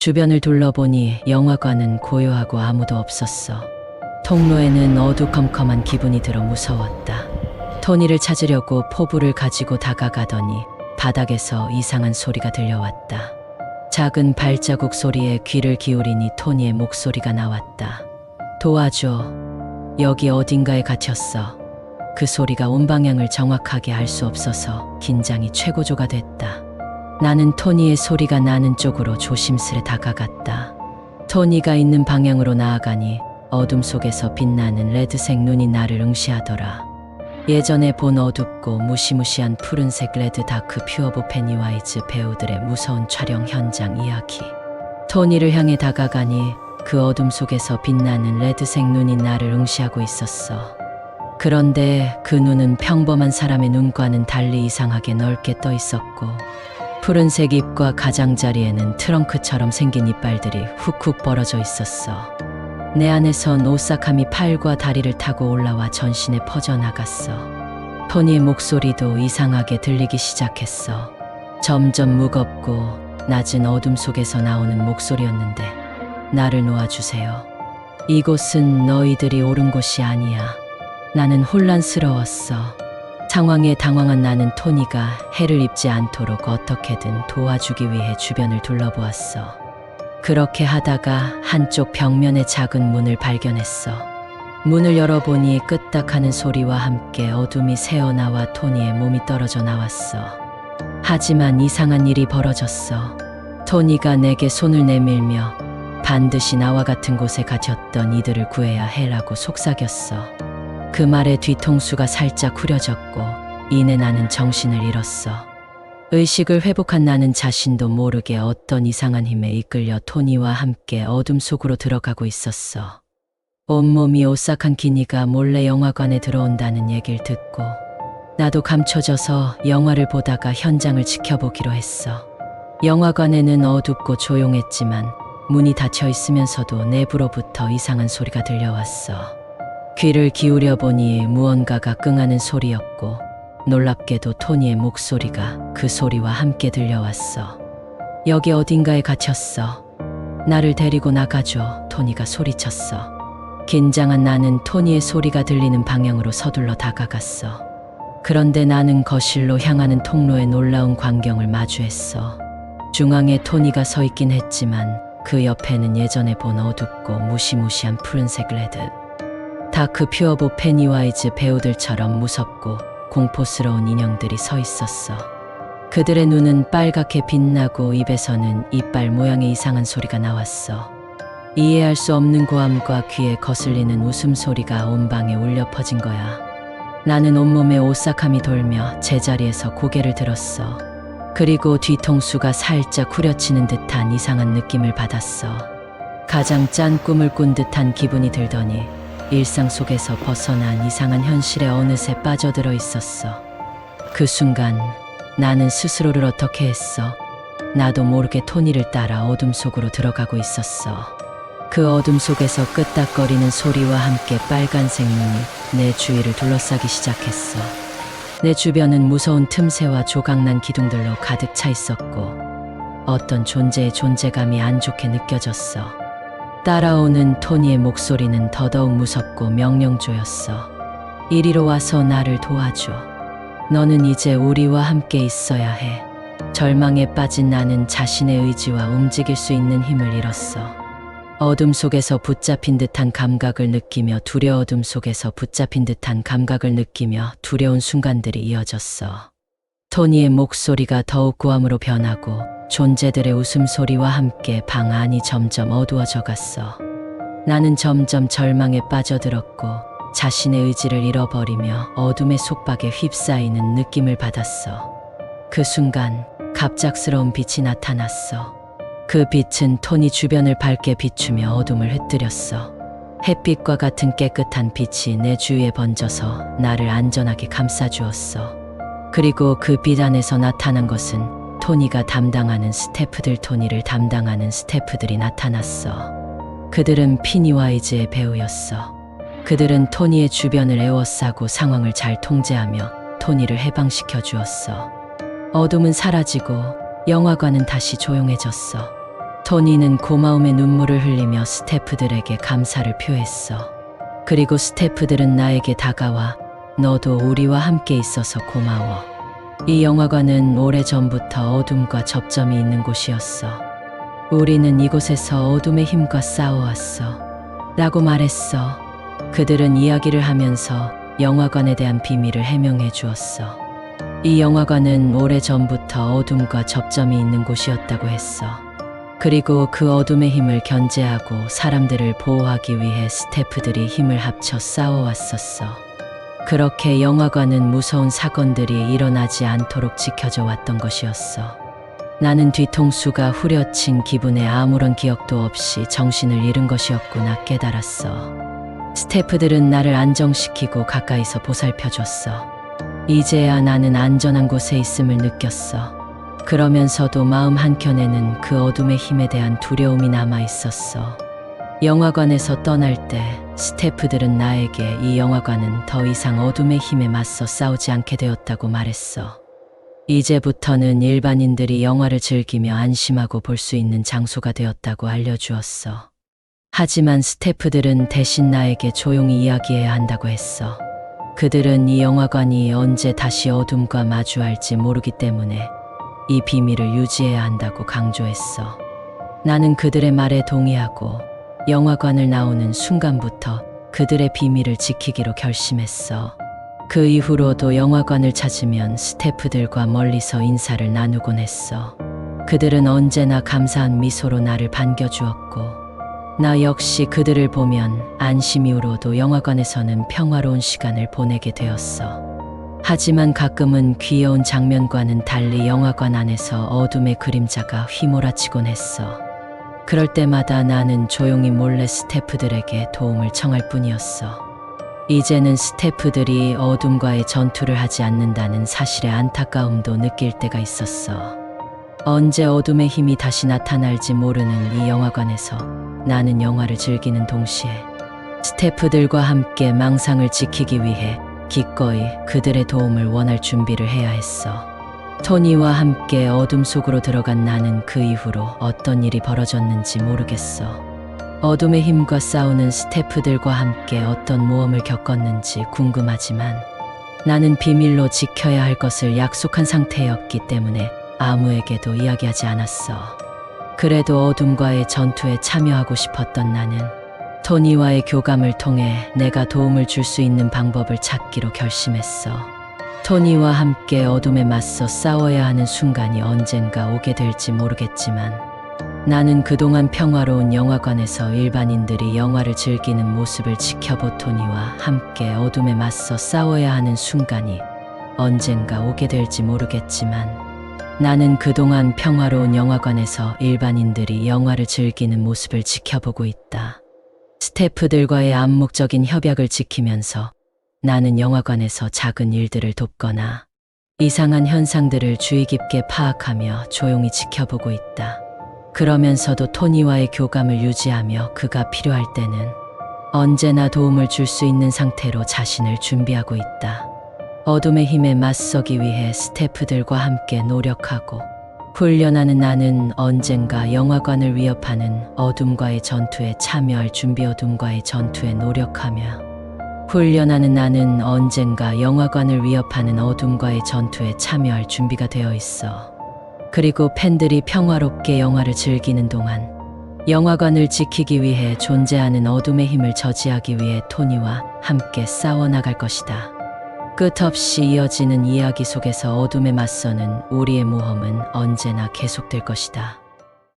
주변을 둘러보니 영화관은 고요하고 아무도 없었어. 통로에는 어두컴컴한 기분이 들어 무서웠다. 토니를 찾으려고 포부를 가지고 다가가더니 바닥에서 이상한 소리가 들려왔다. 작은 발자국 소리에 귀를 기울이니 토니의 목소리가 나왔다. 도와줘. 여기 어딘가에 갇혔어. 그 소리가 온 방향을 정확하게 알 수 없어서 긴장이 최고조가 됐다. 나는 토니의 소리가 나는 쪽으로 조심스레 다가갔다. 토니가 있는 방향으로 나아가니 어둠 속에서 빛나는 레드색 눈이 나를 응시하더라. 예전에 본 어둡고 무시무시한 푸른색 레드 다크 퓨어보 페니와이즈 배우들의 무서운 촬영 현장 이야기. 토니를 향해 다가가니 그 어둠 속에서 빛나는 레드색 눈이 나를 응시하고 있었어. 그런데 그 눈은 평범한 사람의 눈과는 달리 이상하게 넓게 떠 있었고 푸른색 잎과 가장자리에는 트렁크처럼 생긴 이빨들이 훅훅 벌어져 있었어. 내 안에선 오싹함이 팔과 다리를 타고 올라와 전신에 퍼져나갔어. 토니의 목소리도 이상하게 들리기 시작했어. 점점 무겁고 낮은 어둠 속에서 나오는 목소리였는데 나를 놓아주세요. 이곳은 너희들이 옳은 곳이 아니야. 나는 혼란스러웠어. 상황에 당황한 나는 토니가 해를 입지 않도록 어떻게든 도와주기 위해 주변을 둘러보았어. 그렇게 하다가 한쪽 벽면의 작은 문을 발견했어. 문을 열어보니 끄딱하는 소리와 함께 어둠이 새어나와 토니의 몸이 떨어져 나왔어. 하지만 이상한 일이 벌어졌어. 토니가 내게 손을 내밀며 반드시 나와 같은 곳에 갇혔던 이들을 구해야 해라고 속삭였어. 그 말에 뒤통수가 살짝 후려졌고 이내 나는 정신을 잃었어. 의식을 회복한 나는 자신도 모르게 어떤 이상한 힘에 이끌려 토니와 함께 어둠 속으로 들어가고 있었어. 온몸이 오싹한 기니가 몰래 영화관에 들어온다는 얘기를 듣고 나도 감춰져서 영화를 보다가 현장을 지켜보기로 했어. 영화관에는 어둡고 조용했지만 문이 닫혀 있으면서도 내부로부터 이상한 소리가 들려왔어. 귀를 기울여 보니 무언가가 끙하는 소리였고 놀랍게도 토니의 목소리가 그 소리와 함께 들려왔어. 여기 어딘가에 갇혔어. 나를 데리고 나가줘. 토니가 소리쳤어. 긴장한 나는 토니의 소리가 들리는 방향으로 서둘러 다가갔어. 그런데 나는 거실로 향하는 통로의 놀라운 광경을 마주했어. 중앙에 토니가 서 있긴 했지만 그 옆에는 예전에 본 어둡고 무시무시한 푸른색 레드 다크 퓨어보 페니와이즈 배우들처럼 무섭고 공포스러운 인형들이 서 있었어. 그들의 눈은 빨갛게 빛나고 입에서는 이빨 모양의 이상한 소리가 나왔어. 이해할 수 없는 고함과 귀에 거슬리는 웃음소리가 온 방에 울려 퍼진 거야. 나는 온몸에 오싹함이 돌며 제자리에서 고개를 들었어. 그리고 뒤통수가 살짝 후려치는 듯한 이상한 느낌을 받았어. 가장 짠 꿈을 꾼 듯한 기분이 들더니 일상 속에서 벗어난 이상한 현실에 어느새 빠져들어 있었어. 그 순간 나는 스스로를 어떻게 했어? 나도 모르게 토니를 따라 어둠 속으로 들어가고 있었어. 그 어둠 속에서 끄딱거리는 소리와 함께 빨간색 눈이 내 주위를 둘러싸기 시작했어. 내 주변은 무서운 틈새와 조각난 기둥들로 가득 차 있었고 어떤 존재의 존재감이 안 좋게 느껴졌어. 따라오는 토니의 목소리는 더더욱 무섭고 명령조였어. 이리로 와서 나를 도와줘. 너는 이제 우리와 함께 있어야 해. 절망에 빠진 나는 자신의 의지와 움직일 수 있는 힘을 잃었어. 어둠 속에서 붙잡힌 듯한 감각을 느끼며 어둠 속에서 붙잡힌 듯한 감각을 느끼며 두려운 순간들이 이어졌어. 토니의 목소리가 더욱 고함으로 변하고 존재들의 웃음소리와 함께 방 안이 점점 어두워져 갔어. 나는 점점 절망에 빠져들었고 자신의 의지를 잃어버리며 어둠의 속박에 휩싸이는 느낌을 받았어. 그 순간 갑작스러운 빛이 나타났어. 그 빛은 토니 주변을 밝게 비추며 어둠을 흩뜨렸어. 햇빛과 같은 깨끗한 빛이 내 주위에 번져서 나를 안전하게 감싸주었어. 그리고 그 빛 안에서 나타난 것은 토니가 담당하는 스태프들, 토니를 담당하는 스태프들이 나타났어. 그들은 피니와이즈의 배우였어. 그들은 토니의 주변을 에워싸고 상황을 잘 통제하며 토니를 해방시켜 주었어. 어둠은 사라지고 영화관은 다시 조용해졌어. 토니는 고마움의 눈물을 흘리며 스태프들에게 감사를 표했어. 그리고 스태프들은 나에게 다가와 너도 우리와 함께 있어서 고마워. 이 영화관은 오래전부터 어둠과 접점이 있는 곳이었어. 우리는 이곳에서 어둠의 힘과 싸워왔어. 라고 말했어. 그들은 이야기를 하면서 영화관에 대한 비밀을 해명해 주었어. 이 영화관은 오래전부터 어둠과 접점이 있는 곳이었다고 했어. 그리고 그 어둠의 힘을 견제하고 사람들을 보호하기 위해 스태프들이 힘을 합쳐 싸워왔었어. 그렇게 영화관은 무서운 사건들이 일어나지 않도록 지켜져 왔던 것이었어. 나는 뒤통수가 후려친 기분에 아무런 기억도 없이 정신을 잃은 것이었구나 깨달았어. 스태프들은 나를 안정시키고 가까이서 보살펴줬어. 이제야 나는 안전한 곳에 있음을 느꼈어. 그러면서도 마음 한켠에는 그 어둠의 힘에 대한 두려움이 남아 있었어. 영화관에서 떠날 때 스태프들은 나에게 이 영화관은 더 이상 어둠의 힘에 맞서 싸우지 않게 되었다고 말했어. 이제부터는 일반인들이 영화를 즐기며 안심하고 볼 수 있는 장소가 되었다고 알려주었어. 하지만 스태프들은 대신 나에게 조용히 이야기해야 한다고 했어. 그들은 이 영화관이 언제 다시 어둠과 마주할지 모르기 때문에 이 비밀을 유지해야 한다고 강조했어. 나는 그들의 말에 동의하고 영화관을 나오는 순간부터 그들의 비밀을 지키기로 결심했어. 그 이후로도 영화관을 찾으면 스태프들과 멀리서 인사를 나누곤 했어. 그들은 언제나 감사한 미소로 나를 반겨주었고 나 역시 그들을 보면 안심 이후로도 영화관에서는 평화로운 시간을 보내게 되었어. 하지만 가끔은 귀여운 장면과는 달리 영화관 안에서 어둠의 그림자가 휘몰아치곤 했어. 그럴 때마다 나는 조용히 몰래 스태프들에게 도움을 청할 뿐이었어. 이제는 스태프들이 어둠과의 전투를 하지 않는다는 사실에 안타까움도 느낄 때가 있었어. 언제 어둠의 힘이 다시 나타날지 모르는 이 영화관에서 나는 영화를 즐기는 동시에 스태프들과 함께 망상을 지키기 위해 기꺼이 그들의 도움을 원할 준비를 해야 했어. 토니와 함께 어둠 속으로 들어간 나는 그 이후로 어떤 일이 벌어졌는지 모르겠어. 어둠의 힘과 싸우는 스태프들과 함께 어떤 모험을 겪었는지 궁금하지만 나는 비밀로 지켜야 할 것을 약속한 상태였기 때문에 아무에게도 이야기하지 않았어. 그래도 어둠과의 전투에 참여하고 싶었던 나는 토니와의 교감을 통해 내가 도움을 줄 수 있는 방법을 찾기로 결심했어. 토니와 함께 어둠에 맞서 싸워야 하는 순간이 언젠가 오게 될지 모르겠지만 나는 그동안 평화로운 영화관에서 일반인들이 영화를 즐기는 모습을 지켜본 토니와 함께 어둠에 맞서 싸워야 하는 순간이 언젠가 오게 될지 모르겠지만 나는 그동안 평화로운 영화관에서 일반인들이 영화를 즐기는 모습을 지켜보고 있다. 스태프들과의 암묵적인 협약을 지키면서 나는 영화관에서 작은 일들을 돕거나 이상한 현상들을 주의 깊게 파악하며 조용히 지켜보고 있다. 그러면서도 토니와의 교감을 유지하며 그가 필요할 때는 언제나 도움을 줄 수 있는 상태로 자신을 준비하고 있다. 어둠의 힘에 맞서기 위해 스태프들과 함께 노력하고 훈련하는 나는 언젠가 영화관을 위협하는 어둠과의 전투에 참여할 준비 어둠과의 전투에 노력하며 훈련하는 나는 언젠가 영화관을 위협하는 어둠과의 전투에 참여할 준비가 되어 있어. 그리고 팬들이 평화롭게 영화를 즐기는 동안 영화관을 지키기 위해 존재하는 어둠의 힘을 저지하기 위해 토니와 함께 싸워나갈 것이다. 끝없이 이어지는 이야기 속에서 어둠에 맞서는 우리의 모험은 언제나 계속될 것이다.